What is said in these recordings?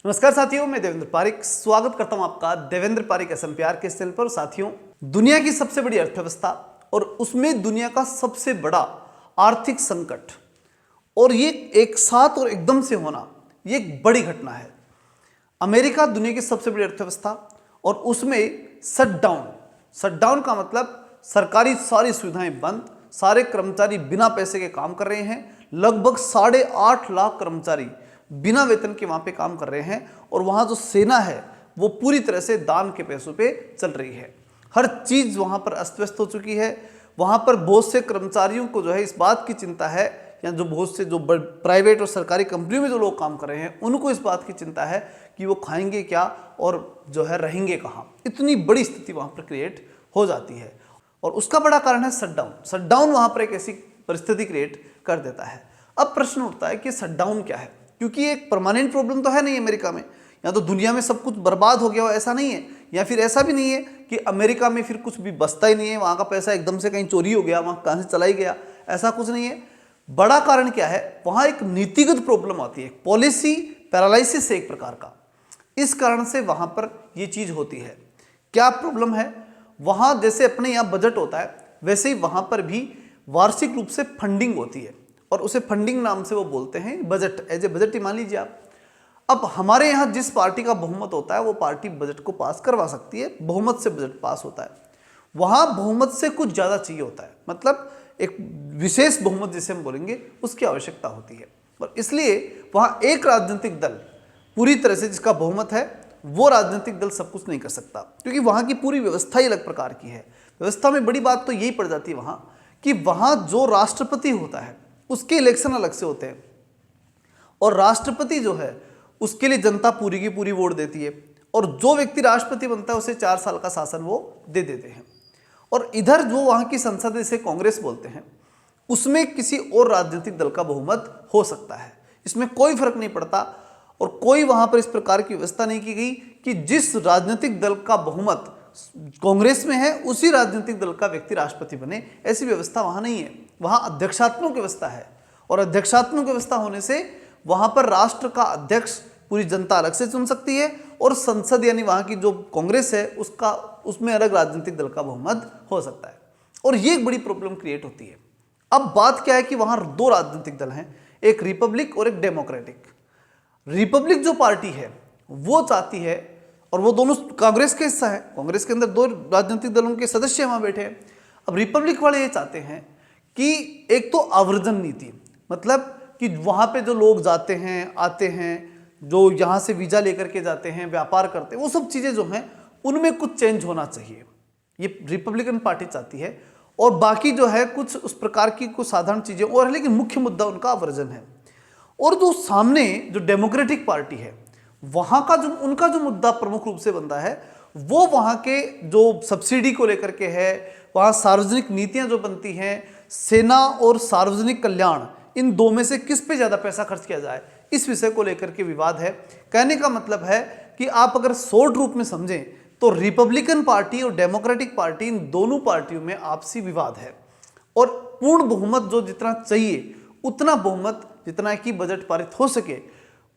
नमस्कार साथियों, मैं देवेंद्र पारिक स्वागत करता हूं आपका देवेंद्र पारिक एसएमपीआर के चैनल पर। साथियों, दुनिया की सबसे बड़ी अर्थव्यवस्था और उसमें दुनिया का सबसे बड़ा आर्थिक संकट और ये एक साथ और एकदम से होना, ये एक बड़ी घटना है। अमेरिका दुनिया की सबसे बड़ी अर्थव्यवस्था और उसमें शटडाउन का मतलब सरकारी सारी सुविधाएं बंद, सारे कर्मचारी बिना पैसे के काम कर रहे हैं। लगभग 8.5 लाख कर्मचारी बिना वेतन के वहां पे काम कर रहे हैं और वहां जो सेना है वो पूरी तरह से दान के पैसों पे चल रही है। हर चीज वहां पर अस्त व्यस्त हो चुकी है। वहां पर बहुत से कर्मचारियों को जो है इस बात की चिंता है, या जो बहुत से जो प्राइवेट और सरकारी कंपनियों में जो लोग काम कर रहे हैं उनको इस बात की चिंता है कि वो खाएंगे क्या और जो है रहेंगे कहाँ। इतनी बड़ी स्थिति वहां पर क्रिएट हो जाती है और उसका बड़ा कारण है शटडाउन वहां पर एक ऐसी परिस्थिति क्रिएट कर देता है। अब प्रश्न उठता है कि शटडाउन क्या है, क्योंकि एक परमानेंट प्रॉब्लम तो है नहीं अमेरिका में, या तो दुनिया में सब कुछ बर्बाद हो गया हो ऐसा नहीं है, या फिर ऐसा भी नहीं है कि अमेरिका में फिर कुछ भी बचता ही नहीं है, वहाँ का पैसा एकदम से कहीं चोरी हो गया, वहाँ कहाँ से चला ही गया, ऐसा कुछ नहीं है। बड़ा कारण क्या है, वहाँ एक नीतिगत प्रॉब्लम आती है, पॉलिसी पैरालिसिस है एक प्रकार का। इस कारण से वहाँ पर ये चीज़ होती है। क्या प्रॉब्लम है, वहाँ जैसे अपने यहाँ बजट होता है वैसे ही वहाँ पर भी वार्षिक रूप से फंडिंग होती है और उसे फंडिंग नाम से वो बोलते हैं बजट, एज ए बजट ही मान लीजिए आप। अब हमारे यहाँ जिस पार्टी का बहुमत होता है वो पार्टी बजट को पास करवा सकती है, बहुमत से बजट पास होता है। वहाँ बहुमत से कुछ ज़्यादा चाहिए होता है, मतलब एक विशेष बहुमत जिसे हम बोलेंगे उसकी आवश्यकता होती है। और इसलिए वहाँ एक राजनीतिक दल पूरी तरह से जिसका बहुमत है वो राजनीतिक दल सब कुछ नहीं कर सकता, क्योंकि वहाँ की पूरी व्यवस्था ही अलग प्रकार की है। व्यवस्था में बड़ी बात तो यही पड़ जाती है वहाँ कि वहाँ जो राष्ट्रपति होता है उसके इलेक्शन अलग से होते हैं और राष्ट्रपति जो है उसके लिए जनता पूरी की पूरी वोट देती है और जो व्यक्ति राष्ट्रपति बनता है उसे 4 साल का शासन वो दे देते हैं। और इधर जो वहाँ की संसद जिसे कांग्रेस बोलते हैं उसमें किसी और राजनीतिक दल का बहुमत हो सकता है, इसमें कोई फर्क नहीं पड़ता। और कोई वहाँ पर इस प्रकार की व्यवस्था नहीं की गई कि जिस राजनीतिक दल का बहुमत कांग्रेस में है उसी राजनीतिक दल का व्यक्ति राष्ट्रपति बने, ऐसी व्यवस्था वहाँ नहीं है। वहाँ अध्यक्षात्मक व्यवस्था है और अध्यक्षात्मक व्यवस्था होने से वहाँ पर राष्ट्र का अध्यक्ष पूरी जनता अलग से चुन सकती है और संसद यानी वहाँ की जो कांग्रेस है उसमें अलग राजनीतिक दल का बहुमत हो सकता है और ये एक बड़ी प्रॉब्लम क्रिएट होती है। अब बात क्या है कि वहाँ 2 राजनीतिक दल हैं, एक रिपब्लिक और एक डेमोक्रेटिक। रिपब्लिक जो पार्टी है वो चाहती है, और वो दोनों कांग्रेस का हिस्सा है, कांग्रेस के अंदर 2 राजनीतिक दलों के सदस्य वहाँ बैठे हैं। अब रिपब्लिक वाले ये चाहते हैं कि एक तो आवर्जन नीति, मतलब कि वहाँ पे जो लोग जाते हैं आते हैं, जो यहाँ से वीज़ा लेकर के जाते हैं, व्यापार करते हैं, वो सब चीज़ें जो हैं उनमें कुछ चेंज होना चाहिए, ये रिपब्लिकन पार्टी चाहती है। और बाकी जो है कुछ उस प्रकार की कुछ साधारण चीज़ें और है, लेकिन मुख्य मुद्दा उनका आवर्जन है। और जो सामने जो डेमोक्रेटिक पार्टी है वहाँ का जो उनका जो मुद्दा प्रमुख रूप से बनता है वो वहाँ के जो सब्सिडी को लेकर के है, वहाँ सार्वजनिक नीतियाँ जो बनती हैं, सेना और सार्वजनिक कल्याण, इन 2 में से किस पे ज़्यादा पैसा खर्च किया जाए, इस विषय को लेकर के विवाद है। कहने का मतलब है कि आप अगर शॉर्ट रूप में समझें तो रिपब्लिकन पार्टी और डेमोक्रेटिक पार्टी, इन दोनों पार्टियों में आपसी विवाद है और पूर्ण बहुमत जो जितना चाहिए उतना बहुमत जितना कि बजट पारित हो सके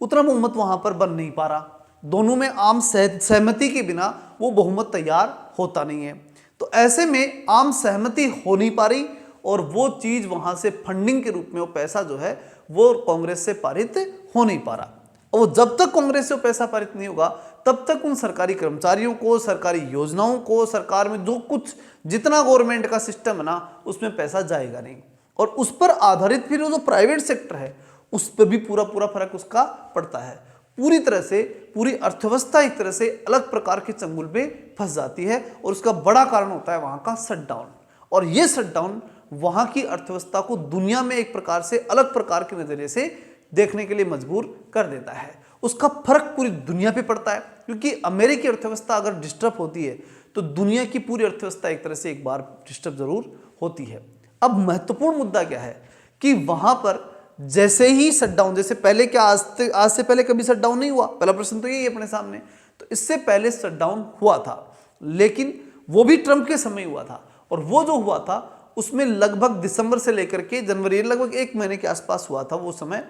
उतना बहुमत वहां पर बन नहीं पा रहा। दोनों में आम सहमति के बिना वो बहुमत तैयार होता नहीं है। तो ऐसे में आम सहमति हो नहीं पा रही और वो चीज वहां से फंडिंग के रूप में वो पैसा जो है वो कांग्रेस से पारित हो नहीं पा रहा। और जब तक कांग्रेस से वो पैसा पारित नहीं होगा तब तक उन सरकारी कर्मचारियों को, सरकारी योजनाओं को, सरकार में जो कुछ जितना गवर्नमेंट का सिस्टम है ना उसमें पैसा जाएगा नहीं और उस पर आधारित फिर वो जो प्राइवेट सेक्टर है उस पर भी पूरा फर्क उसका पड़ता है। पूरी तरह से पूरी अर्थव्यवस्था एक तरह से अलग प्रकार के चंगुल पे फंस जाती है और उसका बड़ा कारण होता है वहां का शटडाउन। और ये शटडाउन वहां की अर्थव्यवस्था को दुनिया में एक प्रकार से अलग प्रकार के नजरिए से देखने के लिए मजबूर कर देता है। उसका फर्क पूरी दुनिया पे पड़ता है, क्योंकि अमेरिकी अर्थव्यवस्था अगर डिस्टर्ब होती है तो दुनिया की पूरी अर्थव्यवस्था एक तरह से एक बार डिस्टर्ब जरूर होती है। अब महत्वपूर्ण मुद्दा क्या है कि वहां पर जैसे ही शटडाउन, जैसे पहले क्या आज से पहले कभी शटडाउन नहीं हुआ, पहला प्रश्न तो यही है अपने सामने। तो इससे पहले शटडाउन हुआ था, लेकिन वो भी ट्रंप के समय हुआ था और वो जो हुआ था उसमें लगभग दिसंबर से लेकर के जनवरी, लगभग 1 महीने के आसपास हुआ था वो समय।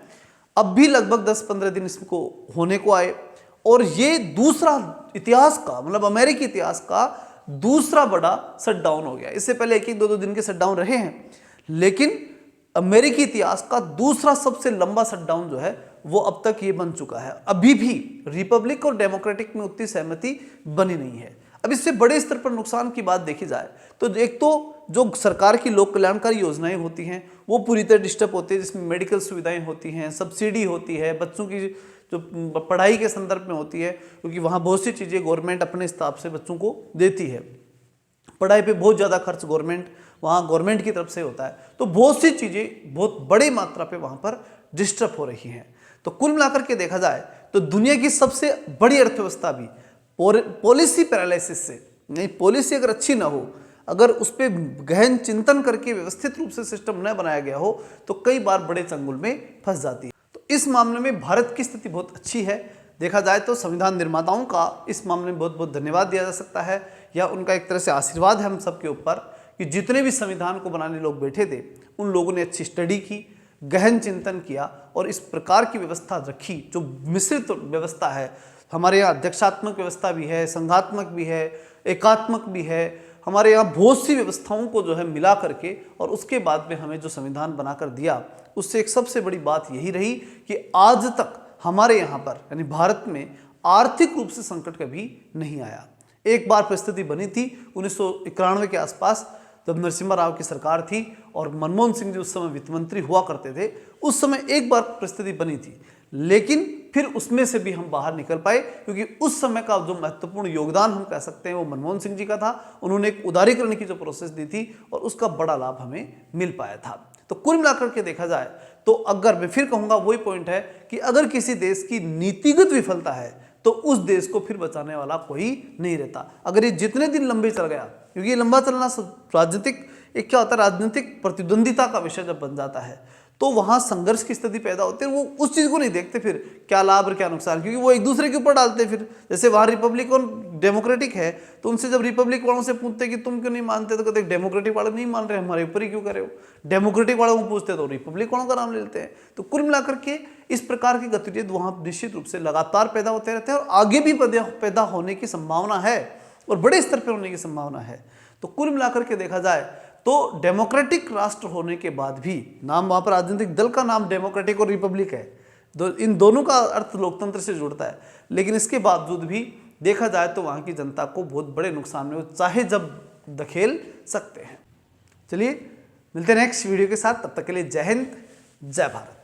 अब भी लगभग 10-15 दिन इसको होने को आए और ये दूसरा इतिहास का, मतलब अमेरिकी इतिहास का दूसरा बड़ा शटडाउन हो गया। इससे पहले 1-2 दिन के शटडाउन रहे हैं, लेकिन अमेरिकी इतिहास का दूसरा सबसे लंबा शटडाउन जो है वो अब तक ये बन चुका है। अभी भी रिपब्लिक और डेमोक्रेटिक में उतनी सहमति बनी नहीं है। अब इससे बड़े स्तर पर नुकसान की बात देखी जाए तो एक तो जो सरकार की लोक कल्याणकारी योजनाएं होती हैं वो पूरी तरह डिस्टर्ब होती है, जिसमें मेडिकल सुविधाएं होती हैं, सब्सिडी होती है, बच्चों की जो पढ़ाई के संदर्भ में होती है, क्योंकि वहाँ बहुत सी चीज़ें गवर्नमेंट अपने हिसाब से बच्चों को देती है। पढ़ाई पे बहुत ज़्यादा खर्च गवर्नमेंट की तरफ से होता है, तो बहुत सी चीज़ें बहुत बड़ी मात्रा पे वहाँ पर डिस्टर्ब हो रही हैं। तो कुल मिलाकर के देखा जाए तो दुनिया की सबसे बड़ी अर्थव्यवस्था भी पॉलिसी पैरालिसिस से, नहीं पॉलिसी अगर अच्छी ना हो, अगर उस पर गहन चिंतन करके व्यवस्थित रूप से सिस्टम न बनाया गया हो तो कई बार बड़े चंगुल में फंस जाती है। तो इस मामले में भारत की स्थिति बहुत अच्छी है। देखा जाए तो संविधान निर्माताओं का इस मामले में बहुत बहुत धन्यवाद दिया जा सकता है, या उनका एक तरह से आशीर्वाद है हम सबके ऊपर कि जितने भी संविधान को बनाने लोग बैठे थे उन लोगों ने अच्छी स्टडी की, गहन चिंतन किया और इस प्रकार की व्यवस्था रखी जो मिश्रित व्यवस्था है। हमारे यहाँ अध्यक्षात्मक व्यवस्था भी है, संघात्मक भी है, एकात्मक भी है। हमारे यहाँ बहुत सी व्यवस्थाओं को जो है मिला करके और उसके बाद में हमें जो संविधान बनाकर दिया, उससे एक सबसे बड़ी बात यही रही कि आज तक हमारे यहाँ पर यानी भारत में आर्थिक रूप से संकट कभी नहीं आया। एक बार परिस्थिति बनी थी 1991 के आसपास, जब नरसिम्हा राव की सरकार थी और मनमोहन सिंह जी उस समय वित्त मंत्री हुआ करते थे। उस समय एक बार परिस्थिति बनी थी, लेकिन फिर उसमें से भी हम बाहर निकल पाए, क्योंकि उस समय का जो महत्वपूर्ण योगदान हम कह सकते हैं वो मनमोहन सिंह जी का था। उन्होंने एक उदारीकरण की जो प्रोसेस दी थी और उसका बड़ा लाभ हमें मिल पाया था। तो कुल मिलाकर के देखा जाए तो अगर मैं फिर कहूँगा वही पॉइंट है कि अगर किसी देश की नीतिगत विफलता है तो उस देश को फिर बचाने वाला कोई नहीं रहता। अगर ये जितने दिन लंबे चल गया, क्योंकि ये लंबा चलना राजनीतिक एक क्या होता है, राजनीतिक प्रतिद्वंदिता का विषय जब बन जाता है तो वहाँ संघर्ष की स्थिति पैदा होती है। वो उस चीज़ को नहीं देखते फिर क्या लाभ और क्या नुकसान, क्योंकि वो एक दूसरे के ऊपर डालते हैं। फिर जैसे वहाँ रिपब्लिक और डेमोक्रेटिक है तो उनसे जब रिपब्लिक वालों से पूछते कि तुम क्यों नहीं मानते, तो कहते डेमोक्रेटिक वाले नहीं मान रहे, हमारे ऊपर ही क्यों करे हो। डेमोक्रेटिक वालों को पूछते तो रिपब्लिक वालों का नाम ले लेते हैं। तो कुल मिलाकर के इस प्रकार की गतिविधि वहाँ निश्चित रूप से लगातार पैदा होते रहते हैं और आगे भी पैदा होने की संभावना है और बड़े स्तर पर होने की संभावना है। तो कुल मिलाकर के देखा जाए तो डेमोक्रेटिक राष्ट्र होने के बाद भी, नाम वहाँ पर राजनीतिक दल का नाम डेमोक्रेटिक और रिपब्लिक है, इन दोनों का अर्थ लोकतंत्र से जुड़ता है, लेकिन इसके बावजूद भी देखा जाए तो वहाँ की जनता को बहुत बड़े नुकसान में वो चाहे जब धकेल सकते हैं। चलिए मिलते हैं नेक्स्ट वीडियो के साथ, तब तक के लिए जय हिंद जय भारत।